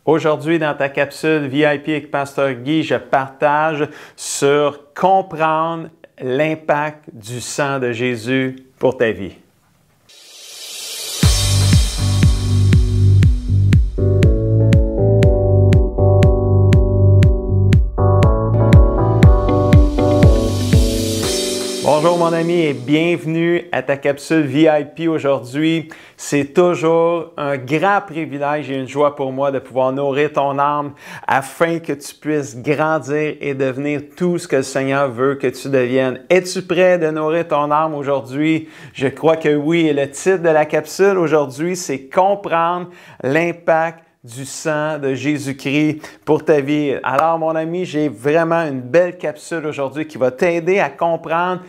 Aujourd'hui, dans ta capsule VIP avec Pasteur Guy, je partage sur comprendre l'impact du sang de Jésus pour ta vie. Bonjour mon ami et bienvenue à ta capsule VIP aujourd'hui. C'est toujours un grand privilège et une joie pour moi de pouvoir nourrir ton âme afin que tu puisses grandir et devenir tout ce que le Seigneur veut que tu deviennes. Es-tu prêt de nourrir ton âme aujourd'hui? Je crois que oui. Et le titre de la capsule aujourd'hui, c'est « Comprendre l'impact du sang de Jésus-Christ pour ta vie ». Alors, mon ami, j'ai vraiment une belle capsule aujourd'hui qui va t'aider à comprendre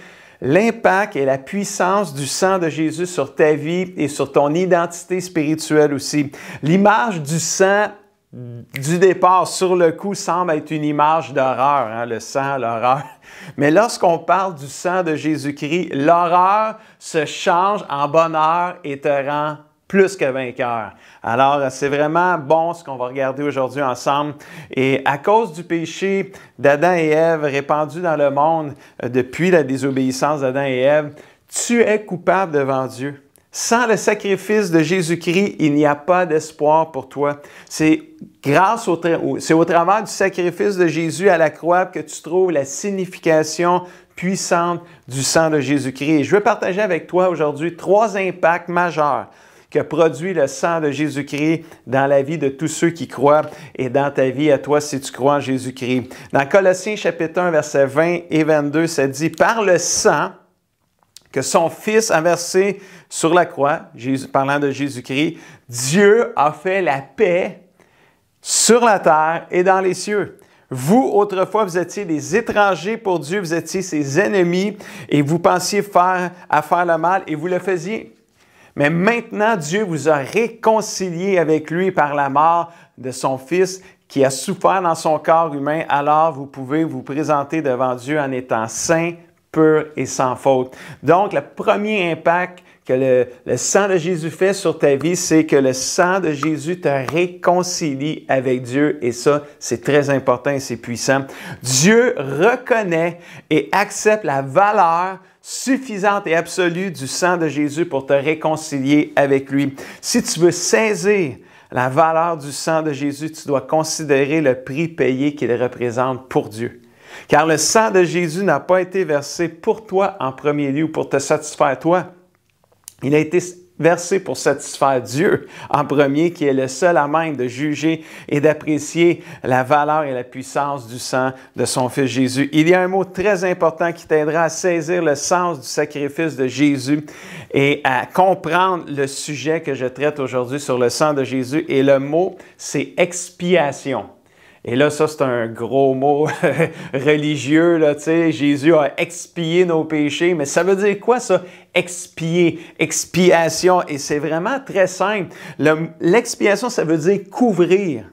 l'impact et la puissance du sang de Jésus sur ta vie et sur ton identité spirituelle aussi. L'image du sang du départ, sur le coup, semble être une image d'horreur, hein, le sang, l'horreur. Mais lorsqu'on parle du sang de Jésus-Christ, l'horreur se change en bonheur et te rend plus que vainqueur. Alors, c'est vraiment bon ce qu'on va regarder aujourd'hui ensemble. Et à cause du péché d'Adam et Ève répandu dans le monde depuis la désobéissance d'Adam et Ève, tu es coupable devant Dieu. Sans le sacrifice de Jésus-Christ, il n'y a pas d'espoir pour toi. C'est au travers du sacrifice de Jésus à la croix que tu trouves la signification puissante du sang de Jésus-Christ. Et je veux partager avec toi aujourd'hui 3 impacts majeurs que produit le sang de Jésus-Christ dans la vie de tous ceux qui croient et dans ta vie à toi si tu crois en Jésus-Christ. Dans Colossiens chapitre 1, versets 20 et 22, ça dit « Par le sang que son Fils a versé sur la croix, parlant de Jésus-Christ, Dieu a fait la paix sur la terre et dans les cieux. Vous, autrefois, vous étiez des étrangers pour Dieu, vous étiez ses ennemis et vous pensiez faire le mal et vous le faisiez. Mais maintenant, Dieu vous a réconcilié avec lui par la mort de son Fils qui a souffert dans son corps humain. Alors, vous pouvez vous présenter devant Dieu en étant saint, pur et sans faute. » Donc, le premier impact que le sang de Jésus fait sur ta vie, c'est que le sang de Jésus te réconcilie avec Dieu. Et ça, c'est très important et c'est puissant. Dieu reconnaît et accepte la valeur suffisante et absolue du sang de Jésus pour te réconcilier avec lui. Si tu veux saisir la valeur du sang de Jésus, tu dois considérer le prix payé qu'il représente pour Dieu. Car le sang de Jésus n'a pas été versé pour toi en premier lieu ou pour te satisfaire toi. Il a été versé pour satisfaire Dieu en premier, qui est le seul à même de juger et d'apprécier la valeur et la puissance du sang de son Fils Jésus. Il y a un mot très important qui t'aidera à saisir le sens du sacrifice de Jésus et à comprendre le sujet que je traite aujourd'hui sur le sang de Jésus. Et le mot, c'est expiation. Et là, ça, c'est un gros mot religieux, là, tu sais, Jésus a expié nos péchés, mais ça veut dire quoi, ça? Expier, expiation, et c'est vraiment très simple. L'expiation, ça veut dire couvrir.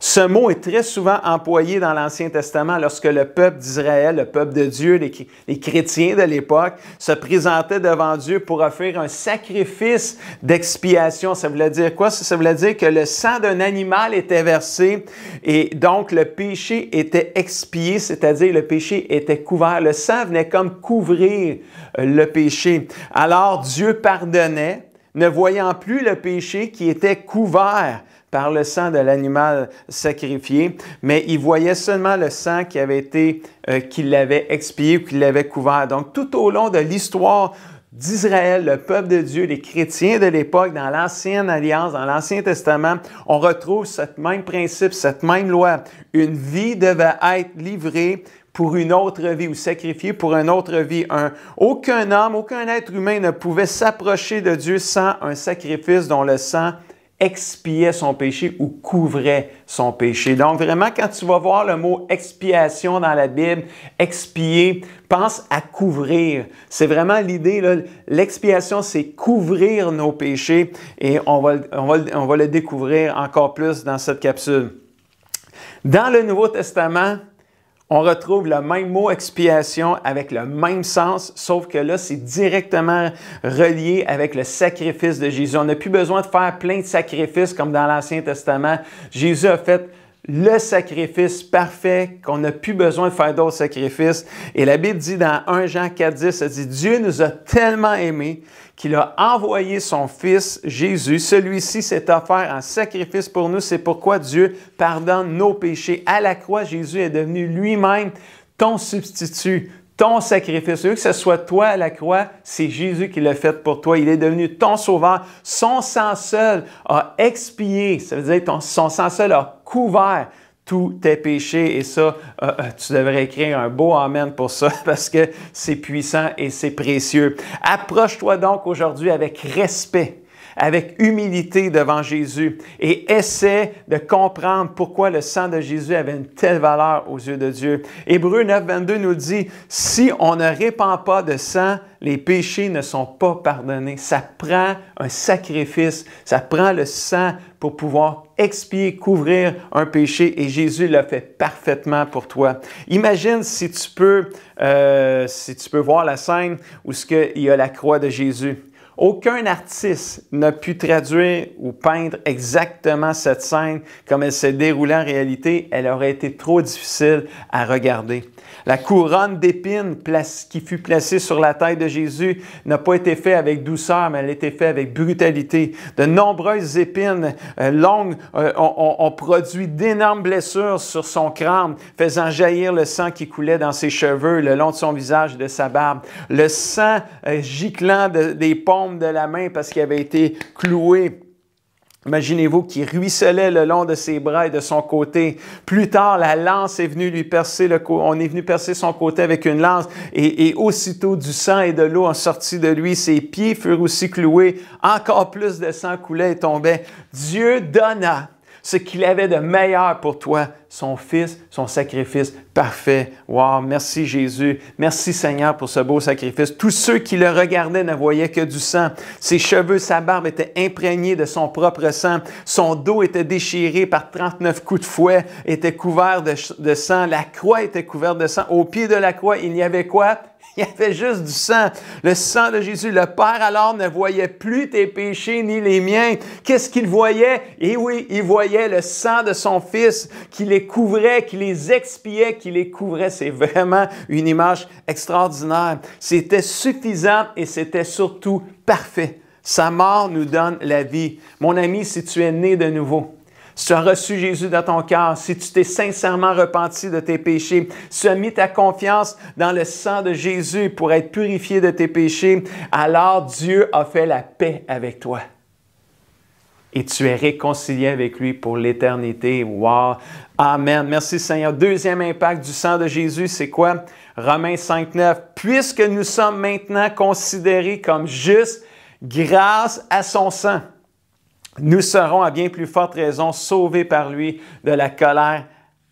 Ce mot est très souvent employé dans l'Ancien Testament lorsque le peuple d'Israël, le peuple de Dieu, les chrétiens de l'époque, se présentaient devant Dieu pour offrir un sacrifice d'expiation. Ça voulait dire quoi? Ça voulait dire que le sang d'un animal était versé et donc le péché était expié, c'est-à-dire le péché était couvert. Le sang venait comme couvrir le péché. Alors Dieu pardonnait, ne voyant plus le péché qui était couvert par le sang de l'animal sacrifié, mais il voyait seulement le sang qui avait été, qui l'avait expié ou qui l'avait couvert. Donc, tout au long de l'histoire d'Israël, le peuple de Dieu, les chrétiens de l'époque, dans l'Ancienne Alliance, dans l'Ancien Testament, on retrouve ce même principe, cette même loi. Une vie devait être livrée pour une autre vie ou sacrifiée pour une autre vie. Aucun homme, aucun être humain ne pouvait s'approcher de Dieu sans un sacrifice dont le sang expiait son péché ou couvrait son péché. Donc vraiment, quand tu vas voir le mot expiation dans la Bible, expier, pense à couvrir. C'est vraiment l'idée, là, l'expiation, c'est couvrir nos péchés et on va le découvrir encore plus dans cette capsule. Dans le Nouveau Testament, On retrouve le même mot expiation avec le même sens, sauf que là, c'est directement relié avec le sacrifice de Jésus. On n'a plus besoin de faire plein de sacrifices comme dans l'Ancien Testament. Jésus a fait le sacrifice parfait, qu'on n'a plus besoin de faire d'autres sacrifices. Et la Bible dit dans 1 Jean 4,10, ça dit « Dieu nous a tellement aimés qu'il a envoyé son Fils Jésus. Celui-ci s'est offert en sacrifice pour nous. C'est pourquoi Dieu pardonne nos péchés. » À la croix, Jésus est devenu lui-même ton substitut, ton sacrifice. Au lieu que ce soit toi à la croix, c'est Jésus qui l'a fait pour toi. Il est devenu ton sauveur. Son sang seul a expié, ça veut dire son sang seul a couvert tous tes péchés. Et ça, tu devrais écrire un beau amen pour ça parce que c'est puissant et c'est précieux. Approche-toi donc aujourd'hui avec respect, avec humilité devant Jésus et essaie de comprendre pourquoi le sang de Jésus avait une telle valeur aux yeux de Dieu. Hébreux 9, 22 nous dit, « Si on ne répand pas de sang, les péchés ne sont pas pardonnés. » Ça prend un sacrifice, ça prend le sang pour pouvoir expier, couvrir un péché et Jésus l'a fait parfaitement pour toi. Imagine si tu peux voir la scène où il y a la croix de Jésus. Aucun artiste n'a pu traduire ou peindre exactement cette scène comme elle s'est déroulée en réalité. Elle aurait été trop difficile à regarder. La couronne d'épines qui fut placée sur la tête de Jésus n'a pas été faite avec douceur, mais elle a été faite avec brutalité. De nombreuses épines longues ont produit d'énormes blessures sur son crâne, faisant jaillir le sang qui coulait dans ses cheveux, le long de son visage et de sa barbe. Le sang giclant des paumes de la main parce qu'il avait été cloué. Imaginez-vous qu'il ruisselait le long de ses bras et de son côté. Plus tard, la lance est venue lui percer on est venu percer son côté avec une lance et aussitôt du sang et de l'eau ont sorti de lui. Ses pieds furent aussi cloués. Encore plus de sang coulait et tombait. Dieu donna ce qu'il avait de meilleur pour toi, son Fils, son sacrifice parfait. Wow, merci Jésus. Merci Seigneur pour ce beau sacrifice. Tous ceux qui le regardaient ne voyaient que du sang. Ses cheveux, sa barbe étaient imprégnés de son propre sang. Son dos était déchiré par 39 coups de fouet, était couvert de sang. La croix était couverte de sang. Au pied de la croix, il y avait quoi? Il y avait juste du sang. Le sang de Jésus. Le Père alors ne voyait plus tes péchés ni les miens. Qu'est-ce qu'il voyait? Et oui, il voyait le sang de son Fils qui les couvrait, qui les expiait, qui les couvrait. C'est vraiment une image extraordinaire. C'était suffisant et c'était surtout parfait. Sa mort nous donne la vie. Mon ami, si tu es né de nouveau, si tu as reçu Jésus dans ton cœur, si tu t'es sincèrement repenti de tes péchés, si tu as mis ta confiance dans le sang de Jésus pour être purifié de tes péchés, alors Dieu a fait la paix avec toi. Et tu es réconcilié avec lui pour l'éternité. Wow! Amen! Merci Seigneur. Deuxième impact du sang de Jésus, c'est quoi? Romains 5, 9. « Puisque nous sommes maintenant considérés comme justes grâce à son sang, nous serons à bien plus forte raison sauvés par lui de la colère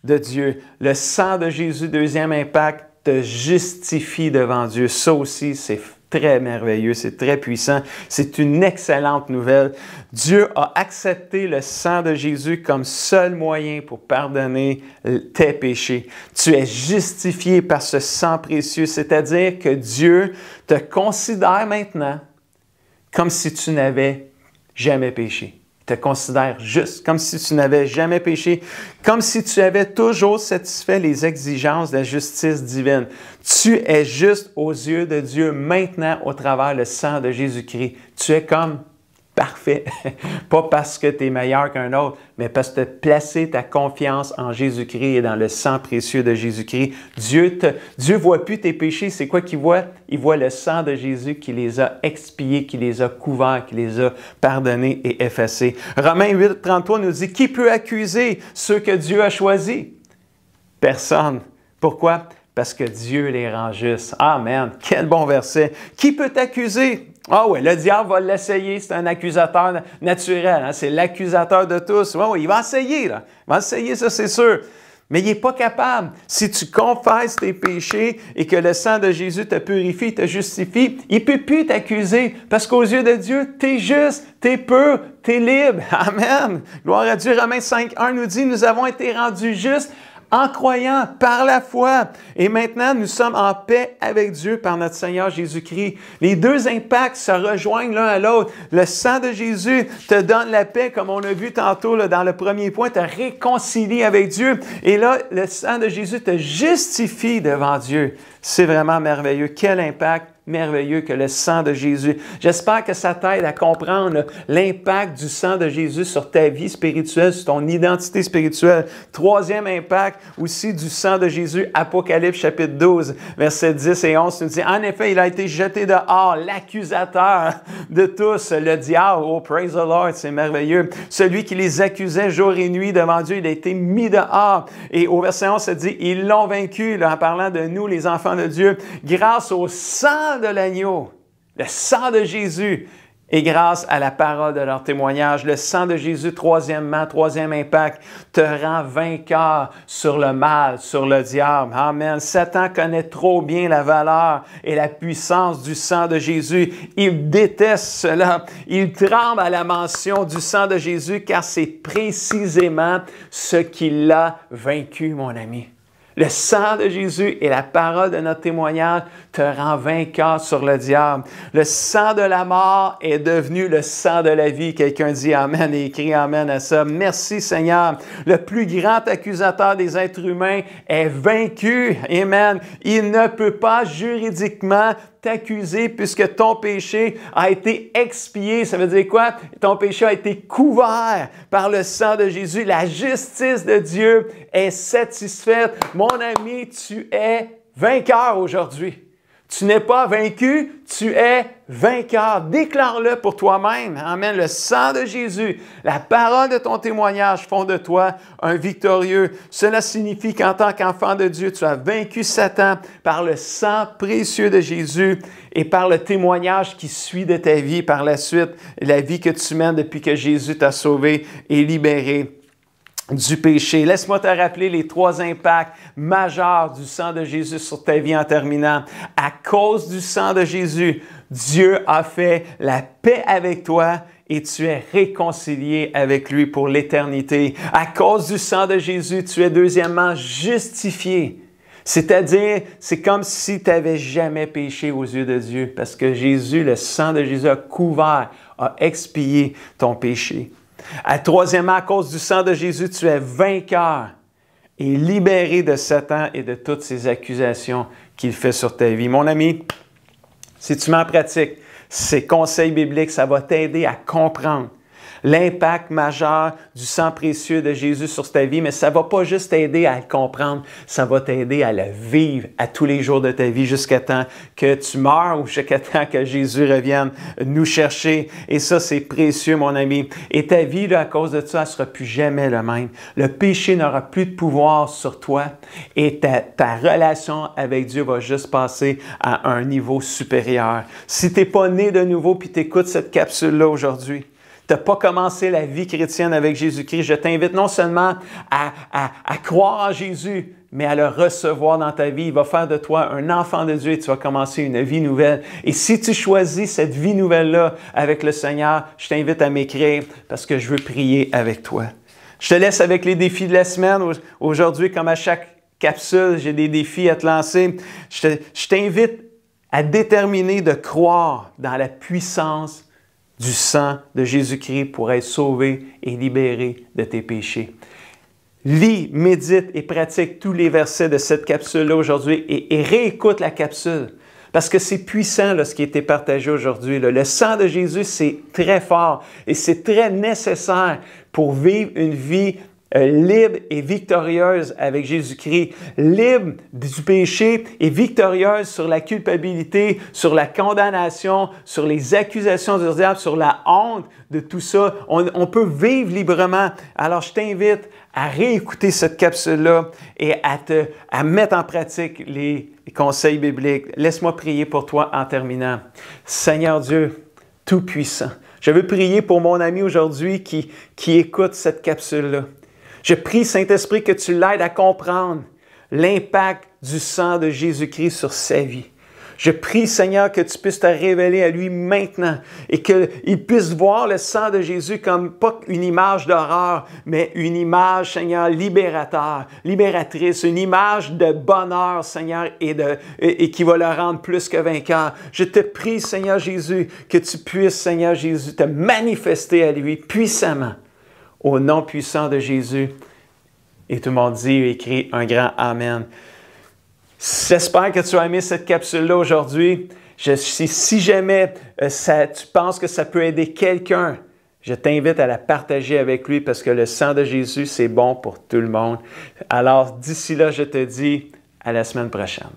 de Dieu. » Le sang de Jésus, deuxième impact, te justifie devant Dieu. Ça aussi, c'est très merveilleux, c'est très puissant. C'est une excellente nouvelle. Dieu a accepté le sang de Jésus comme seul moyen pour pardonner tes péchés. Tu es justifié par ce sang précieux, c'est-à-dire que Dieu te considère maintenant comme si tu n'avais jamais péché. Il te considère juste, comme si tu n'avais jamais péché, comme si tu avais toujours satisfait les exigences de la justice divine. Tu es juste aux yeux de Dieu maintenant au travers le sang de Jésus-Christ. Tu es comme parfait. Pas parce que tu es meilleur qu'un autre, mais parce que tu as placé ta confiance en Jésus-Christ et dans le sang précieux de Jésus-Christ. Dieu ne voit plus tes péchés. C'est quoi qu'il voit? Il voit le sang de Jésus qui les a expiés, qui les a couverts, qui les a pardonnés et effacés. Romains 8, 33 nous dit, « Qui peut accuser ceux que Dieu a choisis? » Personne. Pourquoi? Parce que Dieu les rend justes. Amen. Quel bon verset. Qui peut t'accuser? Ah oui, le diable va l'essayer. C'est un accusateur naturel. Hein? C'est l'accusateur de tous. Oui, il va essayer. Là. Il va essayer, ça c'est sûr. Mais il n'est pas capable. Si tu confesses tes péchés et que le sang de Jésus te purifie, te justifie, il ne peut plus t'accuser parce qu'aux yeux de Dieu, tu es juste, tu es pur, tu es libre. Amen. Gloire à Dieu. Romains 5, 1 nous dit, « Nous avons été rendus justes en croyant par la foi. Et maintenant, nous sommes en paix avec Dieu par notre Seigneur Jésus-Christ. Les deux impacts se rejoignent l'un à l'autre. Le sang de Jésus te donne la paix, comme on a vu tantôt là, dans le premier point, te réconcilie avec Dieu. Et là, le sang de Jésus te justifie devant Dieu. C'est vraiment merveilleux. Quel impact merveilleux que le sang de Jésus. J'espère que ça t'aide à comprendre l'impact du sang de Jésus sur ta vie spirituelle, sur ton identité spirituelle. Troisième impact aussi du sang de Jésus, Apocalypse chapitre 12, versets 10 et 11, nous dit, en effet, il a été jeté dehors, l'accusateur de tous, le diable. Oh, praise the Lord, c'est merveilleux. Celui qui les accusait jour et nuit devant Dieu, il a été mis dehors. Et au verset 11, ça dit, ils l'ont vaincu, là, en parlant de nous, les enfants de Dieu, grâce au sang de l'agneau, le sang de Jésus, et grâce à la parole de leur témoignage. Le sang de Jésus, troisième impact, te rend vainqueur sur le mal, sur le diable. Amen. Satan connaît trop bien la valeur et la puissance du sang de Jésus. Il déteste cela. Il tremble à la mention du sang de Jésus car c'est précisément ce qui l'a vaincu, mon ami. Le sang de Jésus et la parole de notre témoignage te rend vainqueur sur le diable. Le sang de la mort est devenu le sang de la vie. Quelqu'un dit Amen et écrit Amen à ça. Merci Seigneur. Le plus grand accusateur des êtres humains est vaincu. Amen. Il ne peut pas juridiquement t'accuser puisque ton péché a été expié. Ça veut dire quoi? Ton péché a été couvert par le sang de Jésus. La justice de Dieu est satisfaite. Mon ami, tu es vainqueur aujourd'hui. Tu n'es pas vaincu, tu es vainqueur. Déclare-le pour toi-même. Amen. Le sang de Jésus, la parole de ton témoignage font de toi un victorieux. Cela signifie qu'en tant qu'enfant de Dieu, tu as vaincu Satan par le sang précieux de Jésus et par le témoignage qui suit de ta vie par la suite, la vie que tu mènes depuis que Jésus t'a sauvé et libéré du péché. Laisse-moi te rappeler les trois impacts majeurs du sang de Jésus sur ta vie en terminant. À cause du sang de Jésus, Dieu a fait la paix avec toi et tu es réconcilié avec lui pour l'éternité. À cause du sang de Jésus, tu es deuxièmement justifié. C'est-à-dire, c'est comme si tu n'avais jamais péché aux yeux de Dieu parce que Jésus, le sang de Jésus a couvert, a expié ton péché. Troisièmement, à cause du sang de Jésus, tu es vainqueur et libéré de Satan et de toutes ses accusations qu'il fait sur ta vie. Mon ami, si tu mets en pratique ces conseils bibliques, ça va t'aider à comprendre l'impact majeur du sang précieux de Jésus sur ta vie, mais ça ne va pas juste t'aider à le comprendre, ça va t'aider à le vivre à tous les jours de ta vie jusqu'à temps que tu meurs ou jusqu'à temps que Jésus revienne nous chercher. Et ça, c'est précieux, mon ami. Et ta vie, là, à cause de ça, elle ne sera plus jamais la même. Le péché n'aura plus de pouvoir sur toi et ta relation avec Dieu va juste passer à un niveau supérieur. Si tu n'es pas né de nouveau puis tu écoutes cette capsule-là aujourd'hui, tu n'as pas commencé la vie chrétienne avec Jésus-Christ, je t'invite non seulement à croire en Jésus, mais à le recevoir dans ta vie. Il va faire de toi un enfant de Dieu et tu vas commencer une vie nouvelle. Et si tu choisis cette vie nouvelle-là avec le Seigneur, je t'invite à m'écrire parce que je veux prier avec toi. Je te laisse avec les défis de la semaine. Aujourd'hui, comme à chaque capsule, j'ai des défis à te lancer. Je t'invite à déterminer de croire dans la puissance du sang de Jésus-Christ pour être sauvé et libéré de tes péchés. Lis, médite et pratique tous les versets de cette capsule-là aujourd'hui et réécoute la capsule. Parce que c'est puissant là, ce qui a été partagé aujourd'hui. Le sang de Jésus, c'est très fort et c'est très nécessaire pour vivre une vie libre et victorieuse avec Jésus-Christ, libre du péché et victorieuse sur la culpabilité, sur la condamnation, sur les accusations du diable, sur la honte de tout ça. On peut vivre librement. Alors, je t'invite à réécouter cette capsule-là et à mettre en pratique les conseils bibliques. Laisse-moi prier pour toi en terminant. Seigneur Dieu, Tout-Puissant, je veux prier pour mon ami aujourd'hui qui écoute cette capsule-là. Je prie, Saint-Esprit, que tu l'aides à comprendre l'impact du sang de Jésus-Christ sur sa vie. Je prie, Seigneur, que tu puisses te révéler à lui maintenant et qu'il puisse voir le sang de Jésus comme pas une image d'horreur, mais une image, Seigneur, libératrice, une image de bonheur, Seigneur, et qui va le rendre plus que vainqueur. Je te prie, Seigneur Jésus, que tu puisses, Seigneur Jésus, te manifester à lui puissamment. Au nom puissant de Jésus. Et tout le monde dit et écrit un grand Amen. J'espère que tu as aimé cette capsule-là aujourd'hui. Si jamais tu penses que ça peut aider quelqu'un, je t'invite à la partager avec lui parce que le sang de Jésus, c'est bon pour tout le monde. Alors, d'ici là, je te dis à la semaine prochaine.